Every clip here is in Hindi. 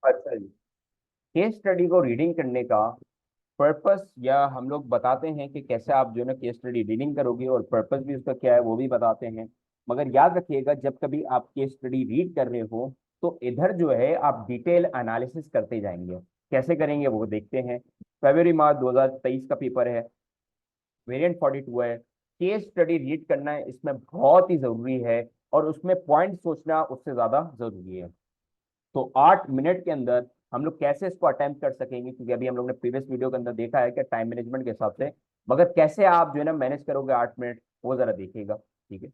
अच्छा जी। केस स्टडी को रीडिंग करने का पर्पस, या हम लोग बताते हैं कि कैसे आप जो है ना केस स्टडी रीडिंग करोगे, और पर्पस भी उसका क्या है वो भी बताते हैं। मगर याद रखिएगा, जब कभी आप केस स्टडी रीड कर रहे हो तो इधर जो है आप डिटेल एनालिसिस करते जाएंगे। कैसे करेंगे वो देखते हैं। फरवरी मार्च 2023 का पेपर है, वेरिएंट 42 है। केस स्टडी रीड करना है इसमें बहुत ही जरूरी है, और उसमें पॉइंट सोचना उससे ज्यादा जरूरी है। तो 8 मिनट के अंदर हम लोग कैसे इसको अटेम्प्ट कर सकेंगे, क्योंकि अभी हम लोग ने प्रीवियस वीडियो के अंदर देखा है कि टाइम मैनेजमेंट के हिसाब से, मगर कैसे आप जो है ना मैनेज करोगे 8 मिनट, वो जरा देखिएगा। ठीक है।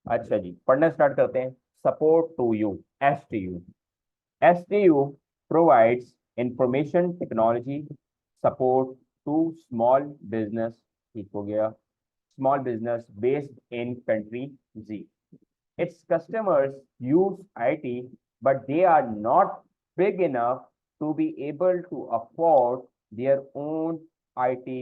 अच्छा जी, पढ़ना स्टार्ट करते हैं। Support to you, STU। STU provides information technology support to small business, ठीक हो गया, small business based in country Z. Its customers use IT, but they are not big enough to be able to afford their own IT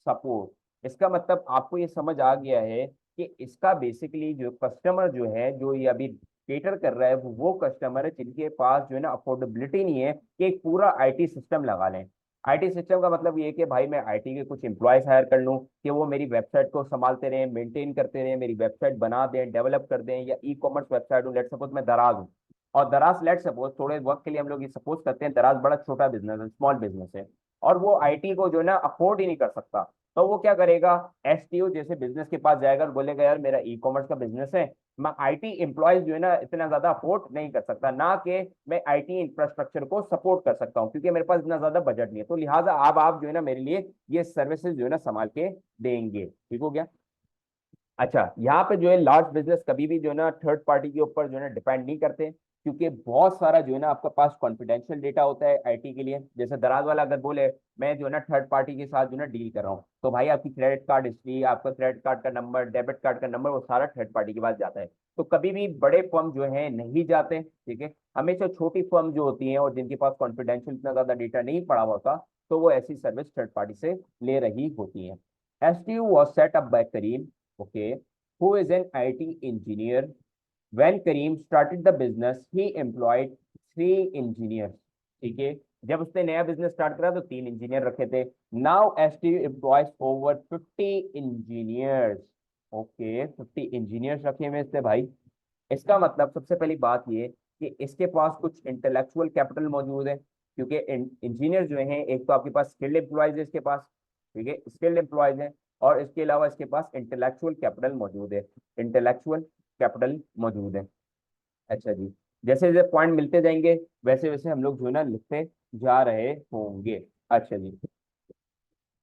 support. इसका मतलब आपको ये समझ आ गया है कि इसका बेसिकली जो कस्टमर जो है, जो ये अभी केटर कर रहा है, वो कस्टमर है जिनके पास जो है ना अफोर्डेबिलिटी नहीं है कि एक पूरा आईटी सिस्टम लगा लें। आईटी सिस्टम का मतलब ये है कि भाई मैं आईटी के कुछ एम्प्लॉयज हायर कर लूं कि वो मेरी वेबसाइट को संभालते रहें, मेंटेन करते रहें, मेरी वेबसाइट बना दें, डेवलप कर दें। या ई कॉमर्स वेबसाइट हूँ, लेट सपोज मैं दराज हूँ, और दराज लेट सपोज थोड़े वक्त के लिए हम लोग ये सपोज करते हैं दराज बड़ा छोटा बिजनेस है, स्मॉल बिजनेस है, और वो आईटी को जो है ना अफोर्ड ही नहीं कर सकता। तो वो क्या करेगा, STO जैसे बिजनेस के पास जाएगा और बोलेगा यार मेरा ई कॉमर्स का बिजनेस है, मैं आईटी एम्प्लॉयज जो है ना इतना ज्यादा अफोर्ड नहीं कर सकता, ना कि मैं आईटी इंफ्रास्ट्रक्चर को सपोर्ट कर सकता हूँ, क्योंकि मेरे पास इतना ज्यादा बजट नहीं है। तो लिहाजा आप जो है ना मेरे लिए ये सर्विसेज जो है ना संभाल के देंगे। ठीक हो गया। अच्छा, यहाँ पे जो है लार्ज बिजनेस कभी भी जो है ना थर्ड पार्टी के ऊपर जो है ना डिपेंड नहीं करते, क्योंकि बहुत सारा जो है ना आपके पास कॉन्फिडेंशियल डेटा होता है आईटी के लिए। जैसे दराज वाला अगर बोले मैं जो है ना थर्ड पार्टी के साथ जो है ना डील कर रहा हूँ, तो भाई आपकी क्रेडिट कार्ड हिस्ट्री, आपका क्रेडिट कार्ड का नंबर, डेबिट कार्ड का नंबर, वो सारा थर्ड पार्टी के पास जाता है। तो कभी भी बड़े फर्म जो है नहीं जाते। ठीक है। हमेशा छोटी फर्म जो होती है और जिनके पास कॉन्फिडेंशियल इतना ज्यादा डेटा नहीं पड़ा होता, तो वो ऐसी सर्विस थर्ड पार्टी से ले रही होती है। STU was set up by Kareem, okay, who is an IT engineer. When Kareem started the business, he employed 3 engineers. ठीक है। जब उसने नया बिजनेस स्टार्ट करा तो 3 इंजीनियर रखे थे। Now STU employees over 50 engineers. Okay, 50 engineers रखे हुए इससे भाई। इसका मतलब सबसे पहली बात ये कि इसके पास कुछ इंटेलेक्चुअल कैपिटल मौजूद है, क्योंकि इंजीनियर जो हैं एक तो आपके पास स्किल्ड एम्प्लॉयज है इसके पास। ठीक है, स्किल्ड एम्प्लॉयज हैं, और इसके अलावा इसके पास इंटेलेक्चुअल कैपिटल मौजूद है। इंटेलेक्चुअल कैपिटल मौजूद है। अच्छा जी। जैसे जैसे पॉइंट मिलते जाएंगे वैसे वैसे हम लोग जो है ना लिखते जा रहे होंगे। अच्छा जी।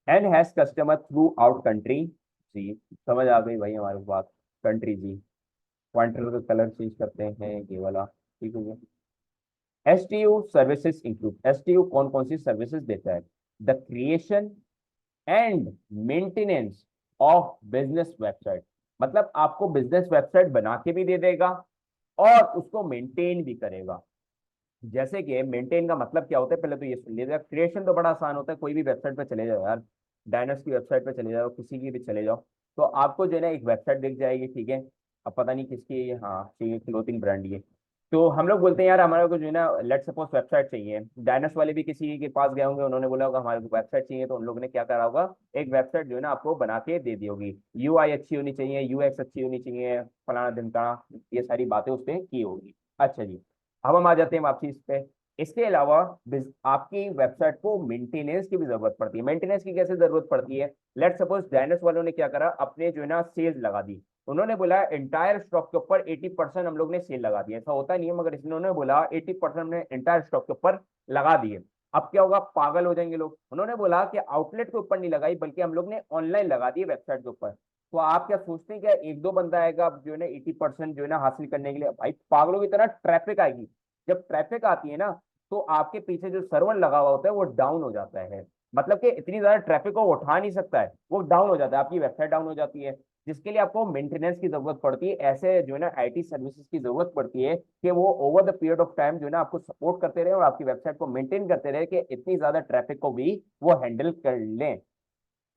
एंड हैज कस्टमर थ्रू आउट कंट्री। जी, समझ आ गई भाई हमारे बात। कंट्री जी। पॉइंटर का कलर चेंज करते हैं ये वाला। ठीक है। STU सर्विसेज इंक्लूड, STU कौन कौन सी सर्विसेज देता है? The creation and maintenance of business website. मतलब आपको बिजनेस वेबसाइट बना के भी दे देगा और उसको मेंटेन भी करेगा। जैसे कि मेंटेन का मतलब क्या होता है, पहले तो ये सुन लीजिएगा। क्रिएशन तो बड़ा आसान होता है, कोई भी वेबसाइट पे चले जाओ यार, डायनस की वेबसाइट पे चले जाओ, किसी की भी चले जाओ, तो आपको जो है ना एक वेबसाइट दिख जाएगी। ठीक है। अब पता नहीं किसकी, हाँ ठीक है, क्लोथिंग ब्रांड ये। तो हम लोग बोलते हैं यार हमारे को जो है ना लेट सपोज वेबसाइट चाहिए, डायनस वाले भी किसी के पास गए होंगे, उन्होंने बोला होगा हमारे को वेबसाइट चाहिए, तो उन लोगों ने क्या करा होगा, एक वेबसाइट जो है ना आपको बना के दे दी होगी। UI अच्छी होनी चाहिए, UX अच्छी होनी चाहिए, फलाना ढिमकाना, ये सारी बातें उस पर की होगी। अच्छा जी। अब हम आ जाते हैं वापसी इस पे। इसके अलावा आपकी वेबसाइट को मेंटेनेंस की भी जरूरत पड़ती है। मेंटेनेंस की कैसे जरूरत पड़ती है? लेट सपोज डायनस वालों ने क्या करा, अपने जो है ना सेल्स लगा दी। उन्होंने बोला एंटायर स्टॉक के ऊपर 80% हम लोग ने सेल लगा दिया। ऐसा होता नहीं है, मगर इन्होंने बोला 80% हमने एंटायर स्टॉक के ऊपर लगा दिए। अब क्या होगा, पागल हो जाएंगे लोग। उन्होंने बोला कि आउटलेट के ऊपर नहीं लगाई, बल्कि हम लोग ने ऑनलाइन लगा दी वेबसाइट के ऊपर। तो आप क्या सोचते हैं, क्या एक दो बंदा आएगा अब जो है ना 80% जो है ना हासिल करने के लिए? भाई पागलों की तरह ट्रैफिक आएगी। जब ट्रैफिक आती है ना, तो आपके पीछे जो सर्वर लगा हुआ होता है वो डाउन हो जाता है। मतलब कि इतनी ज्यादा ट्रैफिक को वो उठा नहीं सकता है, वो डाउन हो जाता है, आपकी वेबसाइट डाउन हो जाती है। जिसके लिए आपको मेंटेनेंस की जरूरत पड़ती है, ऐसे जो है ना आईटी सर्विसेज की जरूरत पड़ती है कि वो over the period of time जो है ना आपको सपोर्ट करते रहे और आपकी वेबसाइट को मेंटेन करते रहे, कि इतनी ज्यादा ट्रैफिक को भी वो हैंडल कर लें।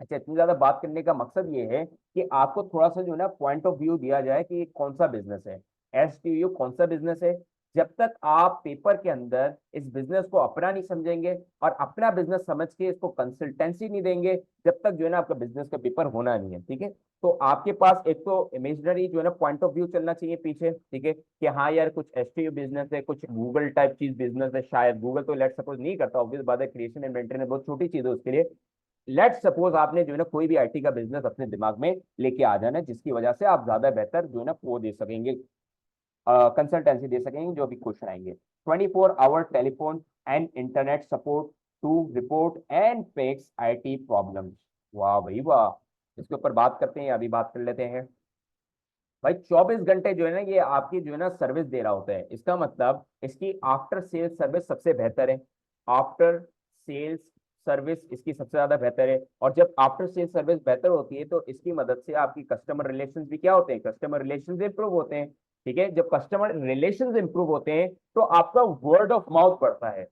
अच्छा, इतनी ज्यादा बात करने का मकसद ये है कि आपको थोड़ा सा जो है ना पॉइंट ऑफ व्यू दिया जाए कि ये कौन सा बिजनेस है, STU कौन सा बिजनेस है, जब तक आप पेपर के अंदर इस बिजनेस को अपना नहीं समझेंगे और अपना बिजनेस समझ के इसको कंसल्टेंसी नहीं देंगे, जब तक जो है ना आपका बिजनेस का पेपर होना नहीं है। ठीक है, तो आपके पास एक तो इमेजिनरी जो है ना पॉइंट ऑफ व्यू चलना चाहिए पीछे। ठीक है, कि हाँ यार कुछ एसटीयू बिजनेस है, कुछ गूगल टाइप चीज बिजनेस है, शायद गूगल तो लेट सपोज नहीं करता, ऑब्वियस बात है, क्रिएशन एंड मेंटेनेंस बहुत छोटी चीज है उसके लिए। लेट सपोज आपने जो है ना कोई भी आईटी का बिजनेस अपने दिमाग में लेके आ जाना है, जिसकी वजह से आप ज्यादा बेहतर जो है ना वो दे सकेंगे, कंसल्टेंसी दे सकेंगे जो भी क्वेश्चन आएंगे। 24 hour telephone and internet support to report and fix IT problems. वाह भाई वाह, इसके ऊपर बात करते हैं, अभी बात कर लेते हैं। भाई 24 घंटे जो है ना ये आपकी जो है ना सर्विस दे रहा होता है, इसका मतलब इसकी आफ्टर सेल्स सर्विस सबसे बेहतर है। आफ्टर सेल्स सर्विस इसकी सबसे ज्यादा बेहतर है, और जब आफ्टर सेल्स सर्विस बेहतर होती है तो इसकी मदद से आपकी कस्टमर रिलेशंस भी क्या होते हैं, कस्टमर रिलेशंस इंप्रूव होते हैं। ठीक है, जब कस्टमर रिलेशंस इंप्रूव होते हैं तो आपका वर्ड ऑफ माउथ बढ़ता है।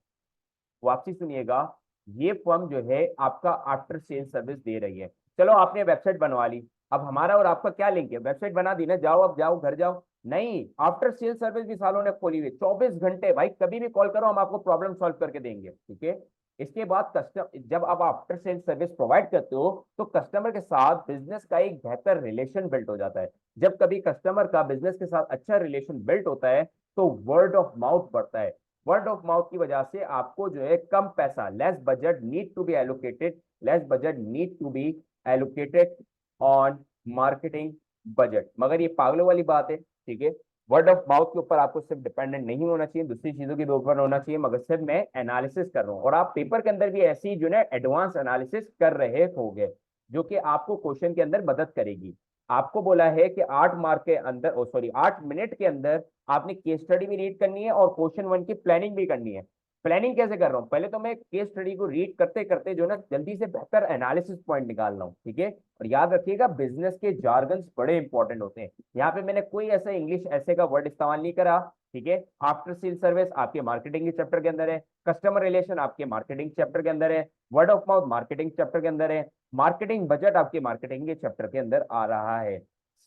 वापसी सुनिएगा, ये फर्म जो है आपका आफ्टर सेल सर्विस दे रही है। चलो आपने वेबसाइट बनवा ली, अब हमारा और आपका क्या लिंक है, वेबसाइट बना दी ना, जाओ अब जाओ घर जाओ, नहीं, आफ्टर सेल सर्विस भी सालों ने खोली हुई 24 घंटे, भाई कभी भी कॉल करो हम आपको प्रॉब्लम सॉल्व करके देंगे। ठीक है, इसके बाद कस्टमर जब आप आफ्टर सेल सर्विस प्रोवाइड करते हो तो कस्टमर के साथ बिजनेस का एक बेहतर रिलेशन बिल्ड हो जाता है। जब कभी कस्टमर का बिजनेस के साथ अच्छा रिलेशन बिल्ड होता है तो वर्ड ऑफ माउथ बढ़ता है। वर्ड ऑफ माउथ की वजह से आपको जो है कम पैसा, less budget need to be allocated, less budget need to be allocated on marketing budget. मगर ये पागलों वाली बात है। ठीक है, वर्ड ऑफ माउथ के ऊपर आपको सिर्फ डिपेंडेंट नहीं होना चाहिए, दूसरी चीजों के भी ऊपर होना चाहिए, मगर सिर्फ मैं एनालिसिस कर रहा हूँ और आप पेपर के अंदर भी ऐसी जो है एडवांस एनालिसिस कर रहे होंगे, जो कि आपको क्वेश्चन के अंदर मदद करेगी। आपको बोला है कि 8 मार्क के अंदर, ओ सॉरी 8 मिनट के अंदर आपने केस स्टडी भी रीड करनी है और क्वेश्चन वन की प्लानिंग भी करनी है। प्लानिंग कैसे कर रहा हूँ, पहले तो मैं केस स्टडी को रीड करते करते जो ना जल्दी से बेहतर एनालिसिस पॉइंट निकाल रहा हूँ। ठीक है, और याद रखिएगा बिजनेस के जार्गन्स बड़े इंपॉर्टेंट होते हैं, यहाँ पे मैंने कोई ऐसा इंग्लिश ऐसे का वर्ड इस्तेमाल नहीं करा। ठीक है, आफ्टर सेल सर्विस आपके मार्केटिंग के चैप्टर के अंदर है, कस्टमर रिलेशन आपके मार्केटिंग चैप्टर के अंदर है, word of mouth marketing chapter के अंदर है, मार्केटिंग बजट आपके मार्केटिंग के चैप्टर के अंदर आ रहा है।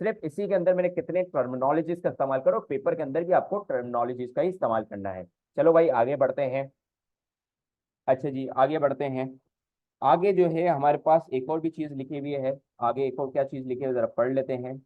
सिर्फ इसी के अंदर मैंने कितने टर्मिनोलॉजीज का इस्तेमाल करो, पेपर के अंदर भी आपको टर्मिनोलॉजीज का ही इस्तेमाल करना है। चलो भाई आगे बढ़ते हैं। अच्छा जी आगे बढ़ते हैं। आगे जो है हमारे पास एक और भी चीज लिखी हुई है, आगे एक और क्या चीज लिखी है जरा पढ़ लेते हैं।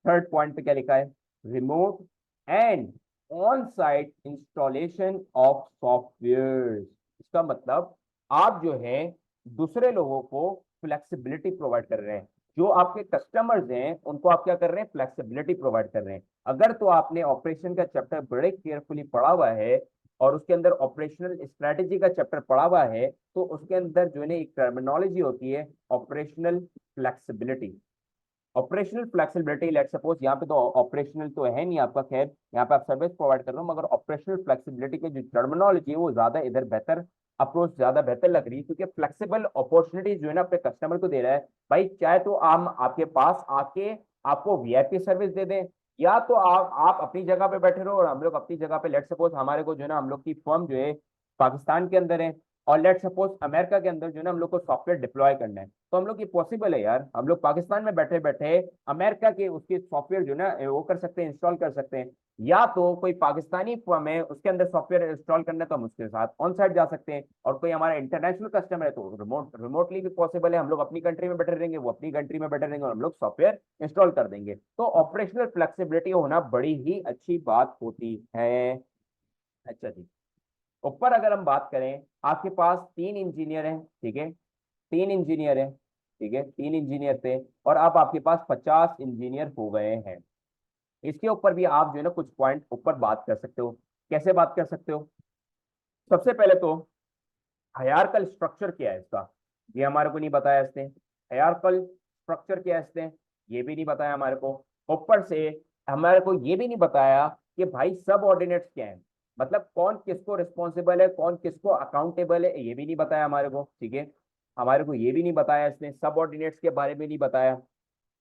थर्ड पॉइंट पे क्या लिखा है, remote and on site installation of software. इसका मतलब आप जो है दूसरे लोगों को फ्लेक्सिबिलिटी प्रोवाइड कर रहे हैं, जो आपके कस्टमर्स हैं उनको आप क्या कर रहे हैं, फ्लेक्सिबिलिटी प्रोवाइड कर रहे हैं। अगर तो आपने ऑपरेशन का चैप्टर बड़े केयरफुली पढ़ा हुआ है और उसके अंदर ऑपरेशनल स्ट्रेटेजी का चैप्टर पढ़ा हुआ है, तो उसके अंदर जो है ना एक टर्मिनोलॉजी होती है operational flexibility. Operational flexibility, let suppose यहाँ पे तो ऑपरेशनल तो है नहीं आपका, खैर यहाँ पे आप सर्विस प्रोवाइड कर रहे हो, मगर ऑपरेशनल फ्लेक्सिबिलिटी की जो टर्मिनोलॉजी है वो ज्यादा इधर बेहतर अप्रोच ज्यादा बेहतर लग रही है, क्योंकि फ्लेक्सिबल अपॉर्चुनिटी जो है ना अपने कस्टमर को दे रहा है। भाई चाहे तो हम आपके पास आके आपको वीआईपी सर्विस दे दें, या तो आप अपनी जगह पे बैठे रहो और हम लोग अपनी जगह पे, लेट सपोज हमारे को जो है ना हम लोग की फर्म जो है पाकिस्तान के अंदर है और लेट सपोज अमेरिका के अंदर जो है ना हम लोग को सॉफ्टवेयर डिप्लॉय करना है, तो हम लोग ये पॉसिबल है यार, हम लोग पाकिस्तान में बैठे बैठे अमेरिका के उसके सॉफ्टवेयर जो है ना वो कर सकते हैं, इंस्टॉल कर सकते हैं। या तो कोई पाकिस्तानी फर्म है उसके अंदर सॉफ्टवेयर इंस्टॉल करना है तो हम उसके साथ ऑन साइड जा सकते हैं, और कोई हमारा इंटरनेशनल कस्टमर है तो रिमोटली भी पॉसिबल है, हम लोग अपनी कंट्री में बैठे रहेंगे, वो अपनी कंट्री में बैठे रहेंगे और हम लोग सॉफ्टवेयर इंस्टॉल कर देंगे। तो ऑपरेशनल फ्लेक्सिबिलिटी होना बड़ी ही अच्छी बात होती है। अच्छा जी, ऊपर अगर हम बात करें, आपके पास 3 इंजीनियर हैं। ठीक है, 3 इंजीनियर हैं। ठीक है, 3 इंजीनियर थे और अब आपके पास 50 इंजीनियर हो गए हैं। इसके ऊपर भी आप जो है ना कुछ पॉइंट ऊपर बात कर सकते हो। कैसे बात कर सकते हो, सबसे पहले तो हायरार्कल स्ट्रक्चर क्या है इसका, ये हमारे को नहीं बताया इसने। हायरार्कल स्ट्रक्चर क्या है इसने, ये भी नहीं बताया हमारे को। ऊपर से हमारे को ये भी नहीं बताया कि भाई सब ऑर्डिनेट्स क्या है, मतलब कौन किसको रिस्पॉन्सिबल है, कौन किसको अकाउंटेबल है, ये भी नहीं बताया हमारे को। ठीक है, हमारे को ये भी नहीं बताया इसने, सब ऑर्डिनेट्स के बारे में नहीं बताया।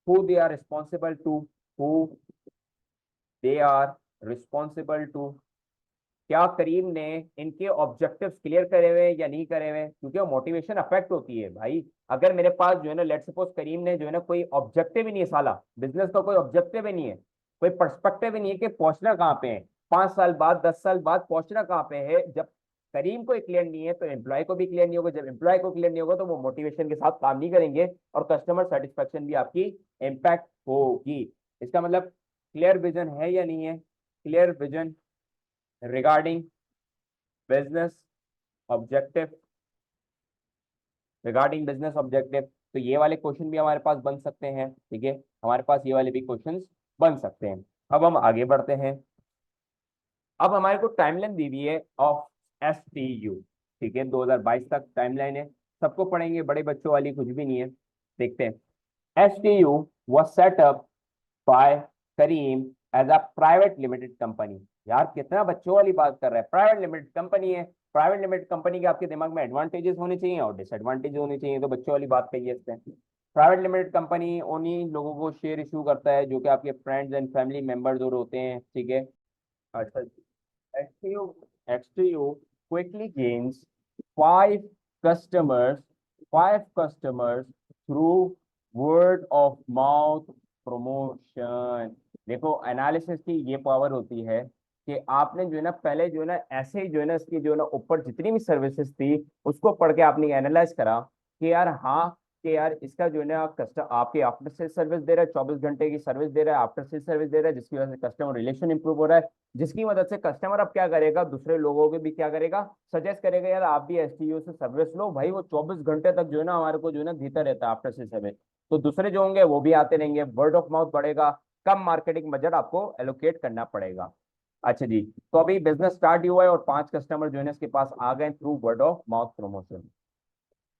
Who they are responsible to, who they are responsible to, क्या करीम ने इनके ऑब्जेक्टिव्स क्लियर करे हुए या नहीं करे हुए, क्योंकि वो मोटिवेशन अफेक्ट होती है भाई। अगर मेरे पास जो है ना लेट सपोज करीम ने जो है ना कोई ऑब्जेक्टिव ही नहीं है, साला बिजनेस का कोई ऑब्जेक्टिव ही नहीं है, कोई पर्सपेक्टिव ही नहीं है कि पहुंचना कहाँ पे है, 5 साल बाद, 10 साल बाद पहुंचना कहाँ पे है? जब करीम को क्लियर नहीं है तो एम्प्लॉय को भी क्लियर नहीं होगा, जब एम्प्लॉय को क्लियर नहीं होगा तो वो मोटिवेशन के साथ काम नहीं करेंगे, और कस्टमर सेटिस्फेक्शन भी आपकी इम्पैक्ट होगी। इसका मतलब क्लियर विजन है या नहीं है? Clear vision regarding business objective, regarding business objective. तो ये वाले क्वेश्चन भी हमारे पास बन सकते हैं, ठीक है, हमारे पास ये वाले भी क्वेश्चंस बन सकते हैं। अब हम आगे बढ़ते हैं। अब हमारे को टाइमलाइन दी हुई है ऑफ STU, ठीक है, 2022 तक टाइमलाइन है, सबको पढ़ेंगे, बड़े बच्चों वाली कुछ भी नहीं है। देखते हैं। STU was set up by Karim as a private limited company. यार कितना बच्चों वाली बात कर रहा है, प्राइवेट लिमिटेड कंपनी है। प्राइवेट लिमिटेड कंपनी के आपके दिमाग में एडवांटेजेस होने चाहिए और डिसएडवांटेज होने चाहिए, तो बच्चों वाली बात कही है इससे। प्राइवेट लिमिटेड कंपनी उन्हीं लोगों को शेयर इशू करता है जो कि आपके फ्रेंड्स एंड फैमिली मेंबर्स और होते हैं, ठीक है। अच्छा, XTU, XTU quickly gains five customers, five customers through word of mouth promotion। देखो एनालिसिस की ये पावर होती है कि आपने जो है ना पहले जो है ना ऐसे ही जो है ना इसकी जो है ना ऊपर जितनी भी सर्विसेज थी उसको पढ़ के आपने एनालाइज करा कि यार हाँ, कि यार इसका जो है ना कस्टमर आपके आफ्टर सेल सर्विस दे रहा है, 24 घंटे की सर्विस दे रहा है, आफ्टर सेल सर्विस दे रहा है, जिसकी वजह से कस्टमर रिलेशन इंप्रूव हो रहा है, जिसकी मदद से कस्टमर अब क्या करेगा, दूसरे लोगों को भी क्या करेगा, सजेस्ट करेगा, यार आप भी STU से सर्विस लो भाई, वो 24 घंटे तक जो है ना हमारे को जो है ना देता रहता है आफ्टर सेल सर्विस। तो दूसरे जो होंगे वो भी आते रहेंगे, वर्ड ऑफ माउथ बढ़ेगा, कम मार्केटिंग बजट आपको एलोकेट करना पड़ेगा। अच्छा जी, तो अभी बिजनेस स्टार्ट हुआ है और 5 कस्टमर जो है ना इसके पास आ गए through word of mouth promotion.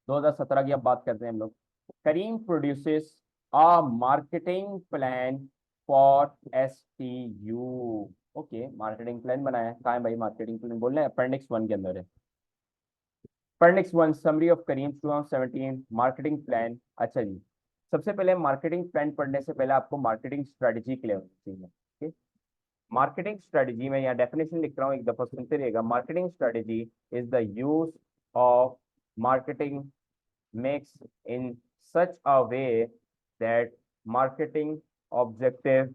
2017 की अब बात करते हैं हम लोग। Karim produces a marketing plan for STU। Okay, marketing plan बनाया है, कहाँ है भाई मार्केटिंग प्लान, बोल रहे हैं अपेंडिक्स 1 के अंदर है। Appendix 1 summary of Karim 2017 marketing plan. अच्छा जी, सबसे पहले मार्केटिंग प्लान पढ़ने से पहले आपको मार्केटिंग स्ट्रेटजी क्लियर होनी चाहिए, ठीक। मार्केटिंग स्ट्रेटजी में यहाँ डेफिनेशन लिख रहा हूँ, एक दफा सुनते रहिएगा। Marketing strategy is the use of marketing mix in such a way that marketing objective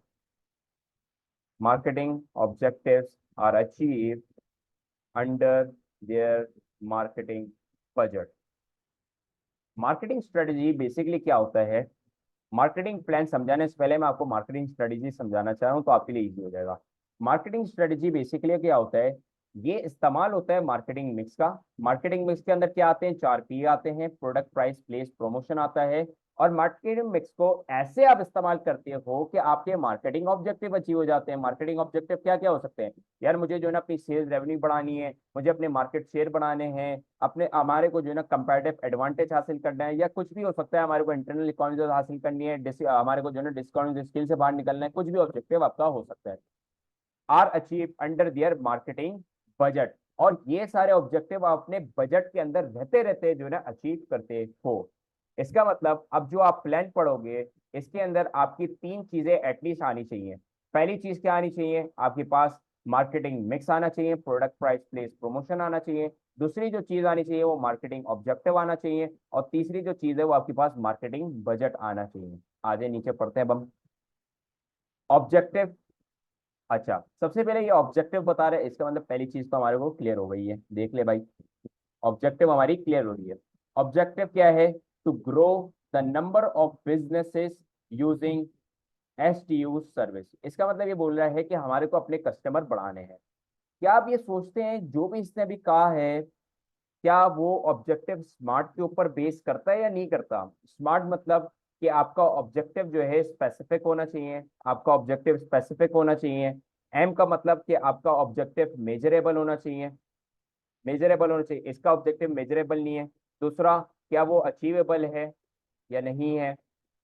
marketing objectives are achieved under their marketing budget। Marketing strategy basically क्या होता है? मार्केटिंग प्लान समझाने से पहले मैं आपको मार्केटिंग स्ट्रेटजी समझाना चाह रहा हूँ तो आपके लिए इजी हो जाएगा। मार्केटिंग स्ट्रेटजी बेसिकली क्या होता है? ये इस्तेमाल होता है मार्केटिंग मिक्स का। मार्केटिंग मिक्स के अंदर क्या आते हैं? 4 P आते हैं, प्रोडक्ट, प्राइस, प्लेस, प्रमोशन आता है। और मार्केटिंग मिक्स को ऐसे आप इस्तेमाल करते हो कि आपके मार्केटिंग ऑब्जेक्टिव अचीव हो जाते हैं। मार्केटिंग ऑब्जेक्टिव क्या क्या हो सकते हैं? यार मुझे जो है ना अपनी सेल्स रेवेन्यू बढ़ानी है, मुझे अपने मार्केट शेयर बढ़ाने हैं, अपने हमारे को जो है ना कंपैरेटिव एडवांटेज हासिल करना है, या कुछ भी हो सकता है, हमारे को इंटरनल इकोनॉमी हासिल करनी है, हमारे को जो है ना डिस्काउंट स्किल से बाहर निकलना है, कुछ भी ऑब्जेक्टिव आपका हो सकता है, are achieve under their marketing budget. और ये सारे ऑब्जेक्टिव आप अपने बजट के अंदर रहते रहते जो है ना अचीव करते हो। इसका मतलब अब जो आप प्लान पढ़ोगे इसके अंदर आपकी 3 चीजें एटलीस्ट आनी चाहिए। पहली चीज क्या आनी चाहिए? आपके पास मार्केटिंग मिक्स आना चाहिए, प्रोडक्ट, प्राइस, प्लेस, प्रमोशन आना चाहिए। दूसरी जो चीज आनी चाहिए वो मार्केटिंग ऑब्जेक्टिव आना चाहिए। और तीसरी जो चीज है वो आपके पास मार्केटिंग बजट आना चाहिए। आगे नीचे पढ़ते हैं अब हम। ऑब्जेक्टिव। अच्छा, सबसे पहले ये ऑब्जेक्टिव बता रहे हैं, इसका मतलब पहली चीज तो हमारे को क्लियर हो गई है, देख ले भाई, ऑब्जेक्टिव हमारी क्लियर हो रही है। ऑब्जेक्टिव क्या है? To grow the number of businesses using STU service. इसका मतलब ये बोल रहा है कि हमारे को अपने कस्टमर बढ़ाने हैं। क्या आप ये सोचते हैं जो भी इसने अभी कहा है, क्या वो ऑब्जेक्टिव स्मार्ट के ऊपर बेस करता है या नहीं करता? स्मार्ट मतलब कि आपका ऑब्जेक्टिव जो है स्पेसिफिक होना चाहिए, आपका ऑब्जेक्टिव स्पेसिफिक होना चाहिए। एम का मतलब कि आपका ऑब्जेक्टिव मेजरेबल होना चाहिए, मेजरेबल होना चाहिए, इसका ऑब्जेक्टिव मेजरेबल नहीं है। दूसरा, क्या वो अचीवेबल है या नहीं है,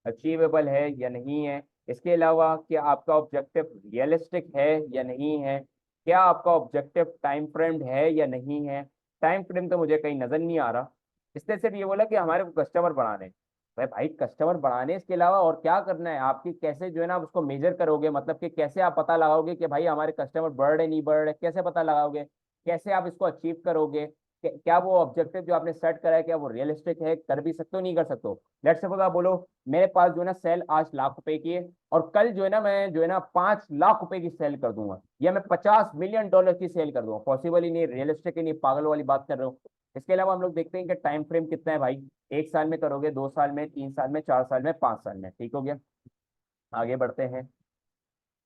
अचीवेबल है या नहीं है। इसके अलावा क्या आपका ऑब्जेक्टिव रियलिस्टिक है या नहीं है, क्या आपका ऑब्जेक्टिव टाइम फ्रेम है या नहीं है। टाइम फ्रेम तो मुझे कहीं नजर नहीं आ रहा। इसने सिर्फ ये बोला कि हमारे को कस्टमर बढ़ाने हैं। भाई भाई कस्टमर बढ़ाने, इसके अलावा और क्या करना है? आपकी कैसे जो है ना आप उसको मेजर करोगे, मतलब कि कैसे आप पता लगाओगे कि भाई हमारे कस्टमर बढ़ रहे नहीं बढ़ रहे, कैसे पता लगाओगे, कैसे आप इसको अचीव करोगे? क्या वो ऑब्जेक्टिव जो आपने सेट करा है क्या वो रियलिस्टिक है, कर भी सकते हो नहीं कर सकते हो। लेट्स सपोज आप बोलो मेरे पास जो है ना सेल आज लाख रुपए की है, और कल जो है ना मैं जो है ना 5 लाख रुपए की सेल कर दूंगा, या मैं $50 मिलियन की सेल कर दूंगा। पॉसिबल ही नहीं, रियलिस्टिक ही नहीं, पागल वाली बात कर रहे हो। इसके अलावा हम लोग देखते हैं कि टाइम फ्रेम कितना है भाई, 1 साल में करोगे, 2 साल में, 3 साल में, 4 साल में, 5 साल में, ठीक हो गया। आगे बढ़ते हैं।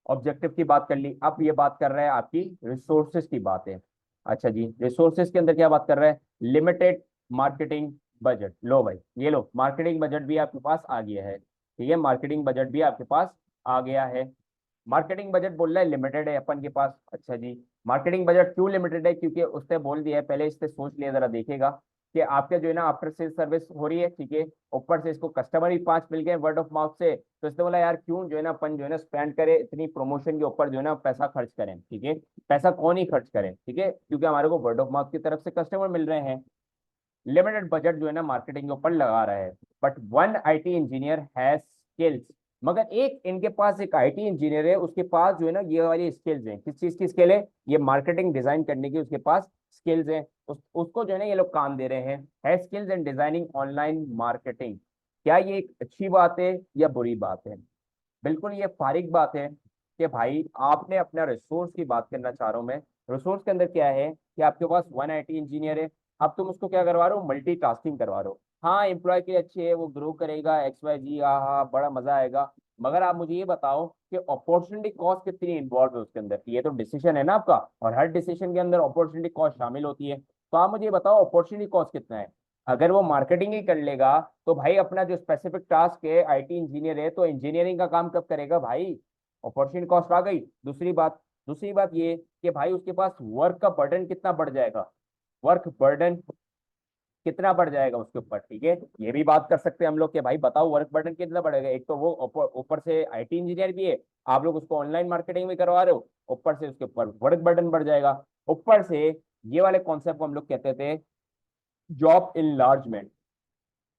ऑब्जेक्टिव की बात कर ली, अब ये बात कर रहे हैं आपकी रिसोर्सेज की बात है। अच्छा जी, रिसोर्सेज के अंदर क्या बात कर रहे हैं, लिमिटेड मार्केटिंग बजट। लो भाई ये लो, मार्केटिंग बजट भी आपके पास आ गया है, ठीक है, मार्केटिंग बजट भी आपके पास आ गया है। मार्केटिंग बजट बोल रहा है लिमिटेड है अपन के पास। अच्छा जी, मार्केटिंग बजट क्यों लिमिटेड है, क्योंकि उसने बोल दिया है, पहले इससे सोच लिया, जरा देखेगा कि आपके जो है ना आफ्टर सेल सर्विस हो रही है, ठीक है, ऊपर से इसको कस्टमर ही 5 मिल गए वर्ड ऑफ माउथ से, तो इसने बोला यार क्यों जो है ना अपन जो है ना स्पेंड करे इतनी प्रमोशन के ऊपर जो है ना पैसा खर्च करें, ठीक है। पैसा कौन ही खर्च करे, ठीक है, क्योंकि हमारे को वर्ड ऑफ माउथ की तरफ से कस्टमर मिल रहे हैं। लिमिटेड बजट जो है ना मार्केटिंग के ऊपर लगा रहा है। But one IT engineer has skills, मगर एक इनके पास एक आईटी इंजीनियर है, उसके पास जो है ना ये वाली स्किल्स हैं। किस चीज की स्किल है, ये मार्केटिंग डिजाइन करने की उसके पास स्किल्स हैं। उसको जो है ना ये लोग काम दे रहे हैं, है skills in designing online marketing. क्या ये एक अच्छी बात है या बुरी बात है? बिल्कुल ये फारिग बात है कि भाई आपने अपना रिसोर्स की बात करना चाह रहा हूं मैं। रिसोर्स के अंदर क्या है कि आपके पास वन आईटी इंजीनियर है, अब तुम उसको क्या करवा रहे हो, मल्टीटास्किंग करवा रहे हो। हाँ एम्प्लॉय के लिए अच्छे है, वो ग्रो करेगा एक्स वाई जी, हाँ हाँ बड़ा मजा आएगा। मगर आप मुझे ये बताओ कि अपॉर्चुनिटी कॉस्ट कितनी इन्वॉल्व है उसके अंदर। ये तो डिसीजन है ना आपका, और हर डिसीजन के अंदर अपॉर्चुनिटी कॉस्ट शामिल होती है। तो आप मुझे ये बताओ अपॉर्चुनिटी कॉस्ट कितना है। अगर वो मार्केटिंग ही कर लेगा तो भाई अपना जो स्पेसिफिक टास्क है, आईटी इंजीनियर है तो इंजीनियरिंग का काम कब करेगा भाई। अपॉर्चुनिटी कॉस्ट आ गई। दूसरी बात ये कि भाई उसके पास वर्क का बर्डन कितना बढ़ जाएगा, वर्क बर्डन कितना बढ़ जाएगा उसके ऊपर, ठीक है। ये भी बात कर सकते हैं हम लोग कि भाई बताओ वर्क बर्डन कितना बढ़ेगा। एक तो वो ऊपर से आईटी इंजीनियर भी है, आप लोग उसको ऑनलाइन मार्केटिंग भी करवा रहे हो, ऊपर से उसके ऊपर वर्क बर्डन बढ़ जाएगा। ऊपर से ये वाले कॉन्सेप्ट को हम लोग कहते थे जॉब इनलार्जमेंट।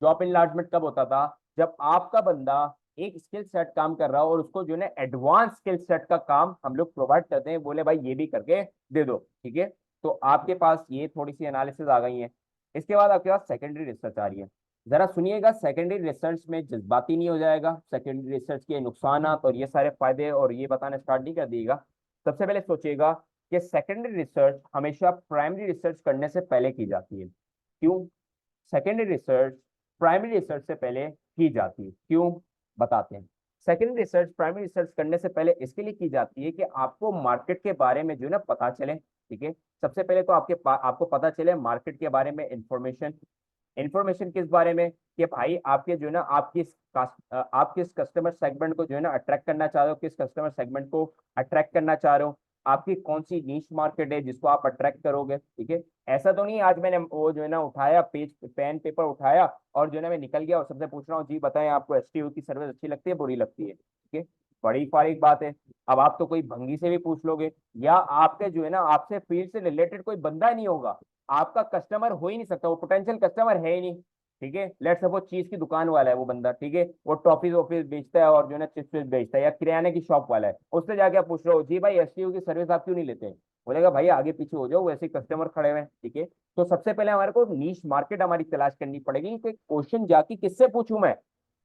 जॉब इनलार्जमेंट कब होता था, जब आपका बंदा एक स्किल सेट काम कर रहा हो और उसको जो है ना एडवांस स्किल सेट का काम हम लोग प्रोवाइड करते हैं, बोले भाई ये भी करके दे दो, ठीक है। तो आपके पास ये थोड़ी सी एनालिसिस आ गई है। इसके बाद आपके पास सेकेंडरी रिसर्च आ रही है। जरा सुनिएगा, सेकेंडरी रिसर्च में जज्बाती नहीं हो जाएगा, सेकेंडरी रिसर्च के नुकसान और ये सारे फायदे और ये बताना स्टार्ट नहीं कर दिएगा। सबसे पहले सोचिएगा कि सेकेंडरी रिसर्च हमेशा प्राइमरी रिसर्च करने से पहले की जाती है। क्यों सेकेंडरी रिसर्च प्राइमरी रिसर्च से पहले की जाती है, क्यों बताते हैं। सेकेंडरी रिसर्च प्राइमरी रिसर्च करने से पहले इसके लिए की जाती है कि आपको मार्केट के बारे में जो है ना पता चले, ठीक है। सबसे पहले तो आपको पता चले मार्केट के बारे में इंफॉर्मेशन। इंफॉर्मेशन किस बारे में, कि भाई आपके जो है ना आप किस कस्टमर सेगमेंट को जो है ना अट्रैक्ट करना चाह रहे हो, किस कस्टमर सेगमेंट को अट्रैक्ट करना चाह रहे हो, आपकी कौन सी नीश मार्केट है जिसको आप अट्रैक्ट करोगे, ठीक है। ऐसा तो नहीं आज मैंने वो जो है ना उठाया पेज पेन पेपर उठाया और जो है ना मैं निकल गया और सबसे पूछ रहा हूँ जी बताएं आपको एसटीओ की सर्विस अच्छी लगती है बुरी लगती है, ठीक है। बड़ी फारिक बात है। अब आप तो कोई भंगी से भी पूछ लोगे, या आपके जो है ना आपसे फील्ड से रिलेटेड कोई बंदा नहीं होगा, आपका कस्टमर हो ही नहीं सकता, वो पोटेंशियल कस्टमर है ही नहीं, ठीक है। लेट्स सपोज चीज की दुकान वाला है वो बंदा, ठीक है, वो टॉफीज वॉफीज बेचता है और जो है ना चिप्स विप्स बेचता है, या किराने की शॉप वाला है, उससे जाके आप पूछ रहे हो जी भाई एसटीयू की सर्विस आप क्यों नहीं लेते हैं, बोलेगा भाई आगे पीछे हो जाओ वैसे कस्टमर खड़े हुए हैं, ठीक है। तो सबसे पहले हमारे को नीश मार्केट हमारी तलाश करनी पड़ेगी कि क्वेश्चन जाके किससे पूछूं मैं,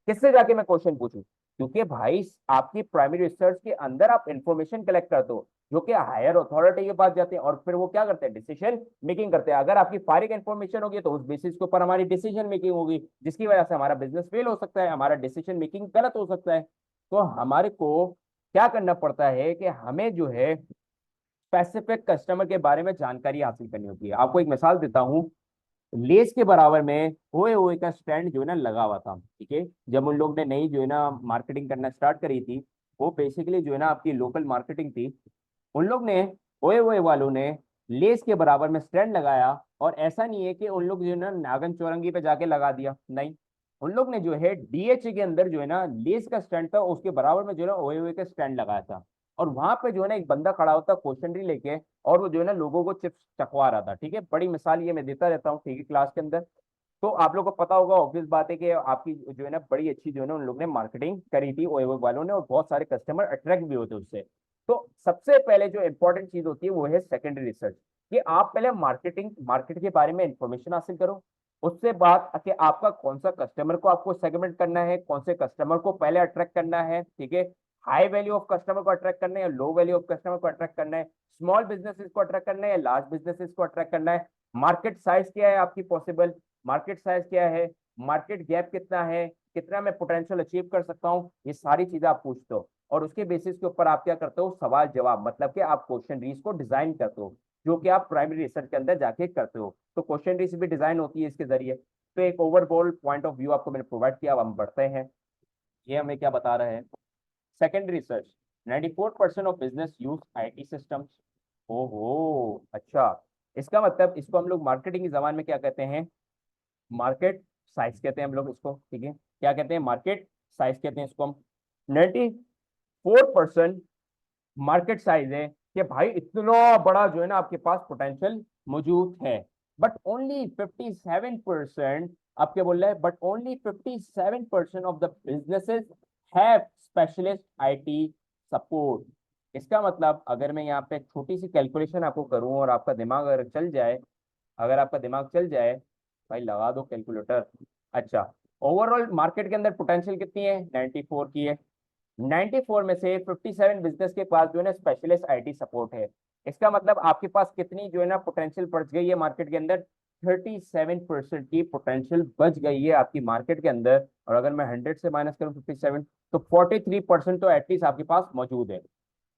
किससे जाके मैं क्वेश्चन पूछूं, क्योंकि भाई आपकी प्राइमरी रिसर्च के अंदर आप इंफॉर्मेशन कलेक्ट करते हो जो कि हायर अथॉरिटी के पास जाते हैं, और फिर वो क्या करते हैं डिसीजन मेकिंग करते हैं। अगर आपकी फारिग इंफॉर्मेशन होगी तो उस बेसिस के ऊपर हमारी डिसीजन मेकिंग होगी, जिसकी वजह से हमारा बिजनेस फेल हो सकता है, हमारा डिसीजन मेकिंग गलत हो सकता है। तो हमारे को क्या करना पड़ता है कि हमें जो है स्पेसिफिक कस्टमर के बारे में जानकारी हासिल करनी होती है। आपको एक मिसाल देता हूँ, लेस के बराबर में ओए ओए का स्टैंड जो है ना लगा हुआ था, ठीक है। जब उन लोग ने नई जो है ना मार्केटिंग करना स्टार्ट करी थी, वो बेसिकली जो है ना आपकी लोकल मार्केटिंग थी, उन लोग ने ओए ओए वालों ने लेस के बराबर में स्टैंड लगाया। और ऐसा नहीं है कि उन लोग जो है ना नागन चौरंगी पे जाके लगा दिया, नहीं, उन लोग ने जो है डीएचए के अंदर जो है ना लेस का स्टैंड था उसके बराबर में जो है ना ओए ओए का स्टैंड लगाया था। और वहां पे जो है ना एक बंदा खड़ा होता क्वेश्चनरी लेके, और वो जो है ना लोगों को चिप्स चखवा रहा था, ठीक है। बड़ी मिसाल ये मैं देता रहता हूँ, ठीक है, क्लास के अंदर। तो आप लोग को पता होगा, ऑब्वियस बात है कि आपकी जो है ना बड़ी अच्छी जो है ना उन लोग ने मार्केटिंग करी थी ओए ओए वालों ने, और बहुत सारे कस्टमर अट्रैक्ट भी होते उससे। तो सबसे पहले जो इंपॉर्टेंट चीज होती है वो है सेकेंडरी रिसर्च, कि आप पहले मार्केट के बारे में इंफॉर्मेशन हासिल करो। उससे बात कि आपका कौन सा कस्टमर को आपको सेगमेंट करना है, कौन से कस्टमर को पहले अट्रैक्ट करना है, ठीक है, हाई वैल्यू ऑफ कस्टमर को अट्रैक्ट करना है या लो वैल्यू ऑफ कस्टमर को अट्रैक्ट करना है, स्मॉल बिजनेसेस को अट्रैक्ट करना है या लार्ज बिजनेसेस को अट्रैक्ट करना है, मार्केट साइज क्या है आपकी पॉसिबल, मार्केट साइज क्या है, मार्केट गैप कितना है, कितना मैं पोटेंशियल अचीव कर सकता हूँ, ये सारी चीजें आप पूछते हो। और उसके बेसिस के ऊपर आप क्या करते हो, सवाल जवाब, मतलब कि आप क्वेश्चन रीज को डिजाइन करते हो, जो कि आप प्राइमरी रिसर्च के अंदर जाके करते हो। तो क्वेश्चन रीज भी डिजाइन होती है इसके जरिए। तो एक ओवरऑल पॉइंट ऑफ व्यू आपको मैंने प्रोवाइड किया। अब हम बढ़ते हैं, ये हमें क्या बता रहे हैं। Secondary research, 94% of business use IT systems. ओहो, अच्छा, इसका मतलब इसको हम लोग मार्केटिंग की जबान में क्या कहते हैं, मार्केट साइज कहते हैं हम लोग इसको, ठीक है, क्या कहते हैं, मार्केट साइज कहते हैं इसको हम। 94% मार्केट साइज है कि भाई इतना बड़ा जो है ना आपके पास पोटेंशियल मौजूद है। बट ओनली 57%, आप क्या बोल रहे हैं, but only 57% of the businesses have specialist IT support. इसका मतलब अगर मैं यहाँ पे छोटी सी कैलकुलेशन आपको करूं और आपका दिमाग अगर चल जाए, अगर आपका दिमाग चल जाए, भाई लगा दो कैलकुलेटर। अच्छा, ओवरऑल मार्केट के अंदर पोटेंशियल कितनी है, 94 की है। 94 में से 57 बिजनेस के पास जो है ना स्पेशलिस्ट आईटी सपोर्ट है। इसका मतलब आपके पास कितनी जो है ना पोटेंशियल बच गई है मार्केट के अंदर, 37% की पोटेंशियल बच गई है आपकी मार्केट के अंदर। और अगर मैं 100 से माइनस करूं 57, तो 43% तो एटलीस्ट आपके पास मौजूद है।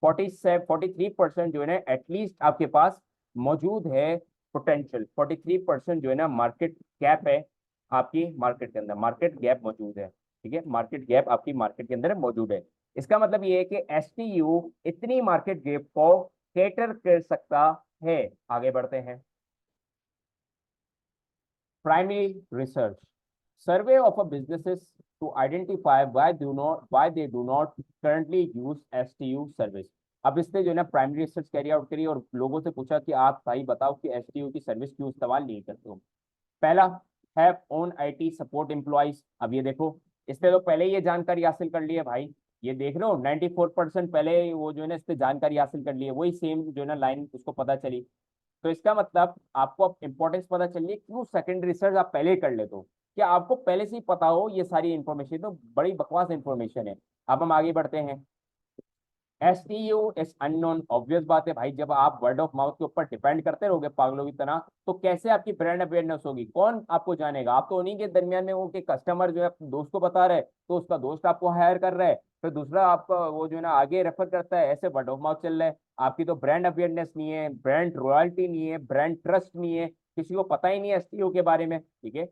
43% जो है ना एटलीस्ट आपके पास मौजूद है पोटेंशियल। 43% जो है ना मार्केट गैप है आपकी मार्केट के अंदर, मार्केट गैप मौजूद है, ठीक है, मार्केट गैप आपकी मार्केट के अंदर मौजूद है। इसका मतलब ये है कि एसटीयू इतनी मार्केट गैप को कैटर कर सकता है। आगे बढ़ते हैं। Primary research, survey of a businesses to identify why they do not currently use STU service. अब इसने जो है ना प्राइमरी रिसर्च कैरी आउट करी और लोगों से पूछा कि आप भाई बताओ कि एसटीयू की सर्विस क्यों इस्तेमाल नहीं करते हो। पहला, have own IT support employees. अब ये देखो, इसने तो पहले ही ये जानकारी हासिल कर ली है भाई, ये देख लो 94% पहले वो जो है ना इससे जानकारी हासिल कर ली है, वही सेम जो है ना लाइन उसको पता चली। तो इसका मतलब आपको अब इंपॉर्टेंस पता चल रही है, क्यों सेकेंडरी रिसर्च आप पहले ही कर लेते हो, क्या आपको पहले से ही पता हो ये सारी इन्फॉर्मेशन, तो बड़ी बकवास इंफॉर्मेशन है। अब हम आगे बढ़ते हैं। एसटीयू इज अननोन, ऑब्वियस बात है भाई, जब आप वर्ड ऑफ माउथ के ऊपर डिपेंड करते रहोगे पागलों की तरह, तो कैसे आपकी ब्रांड अवेयरनेस होगी, कौन आपको जानेगा। आप तो उन्हीं के दरमियान में हो कि कस्टमर जो है अपने दोस्त को बता रहे, तो उसका दोस्त आपको हायर कर रहा है, फिर दूसरा आपका वो जो है ना आगे रेफर करता है, ऐसे वर्ड ऑफ माउथ चल रहा है। आपकी तो ब्रांड अवेयरनेस नहीं है, ब्रांड रॉयल्टी नहीं है, ब्रांड ट्रस्ट नहीं है, किसी को पता ही नहीं है एसटीयू के बारे में, ठीक है।